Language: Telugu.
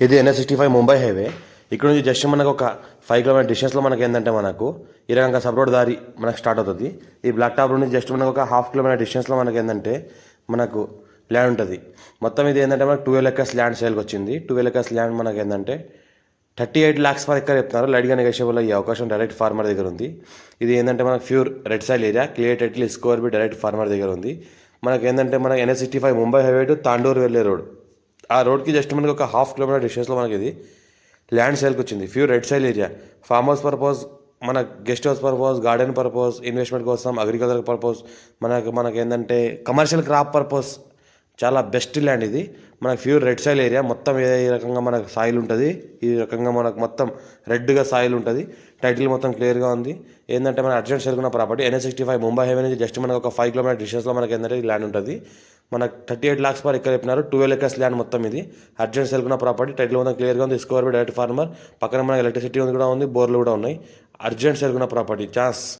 ఇది NH65 ముంబై హైవే. ఇక్కడ నుంచి జస్ట్ మనకు ఒక 5 కిలోమీటర్ డిస్టెన్స్లో మనకి ఏంటంటే మనకు ఈ రకంగా సబ్ రోడ్ దారి మనకు స్టార్ట్ అవుతుంది. ఈ బ్లాక్ టాప్ నుంచి జస్ట్ మనకు ఒక 1/2 కిలోమీటర్ డిస్టెన్స్లో మనకి ఏంటంటే మనకు ల్యాండ్ ఉంటుంది. మొత్తం ఇది ఏంటంటే మనకు 12 ఎకర్స్ ల్యాండ్ సేల్కి వచ్చింది. 12 ఎకర్స్ ల్యాండ్ మనకి ఏంటంటే 38 lakhs పర్ ఎకర్ చెప్తున్నారు. లైట్గా నెగోషియబుల్ అయ్యే అవకాశం డైరెక్ట్ ఫార్మర్ దగ్గర ఉంది. ఇది ఏంటంటే మనకు pure red soil area, clear title స్కోర్ బి డైరెక్ట్ ఫార్మర్ దగ్గర ఉంది. మనకి ఏంటంటే మన NH65 Mumbai highway to Tandur వెళ్ళే రోడ్. ఆ రోడ్కి జస్ట్ మనకి ఒక 1/2 కిలోమీటర్ డిస్టెన్స్లో మనకి ఇది ల్యాండ్ సేల్కి వచ్చింది. Pure red soil area, farm house purpose, మన guest house purpose, garden purpose, investment కోసం, అగ్రికల్చర్ పర్పస్, మనకి ఏంటంటే కమర్షియల్ క్రాప్ పర్పస్ చాలా బెస్ట్ ల్యాండ్ ఇది. మనకు ప్యూర్ రెడ్ సాయిల్ ఏరియా. మొత్తం ఈ రకంగా మనకు సాయిల్ ఉంటుంది. ఈ రకంగా మనకు మొత్తం రెడ్గా సాయిల్ ఉంటుంది. టైటిల్ మొత్తం క్లియర్గా ఉంది. ఏంటంటే మన అర్జెంట్ సేల్కున్న ప్రాపర్టీ NH65 ముంబై హైవే నుంచి జస్ట్ మనకు ఒక 5 కిలోమీటర్ డిస్టెన్స్లో మనకి ఏంటంటే ఈ ల్యాండ్ ఉంటుంది. మనకు 38 lakhs పర్ ఎకర్ చెప్పినారు. 12 ఎకర్స్ ల్యాండ్ మొత్తం ఇది. అర్జెంట్ సేల్కున్న ప్రాపర్టీ. టైటిల్ మొత్తం క్లియర్గా ఉంది. Score by direct farmer. పక్కన మనకి ఎలక్ట్రిసిటీ కూడా ఉంది, బోర్లు కూడా ఉన్నాయి. అర్జెంట్ సేల్కున్న ప్రాపర్టీ ఛాన్స్.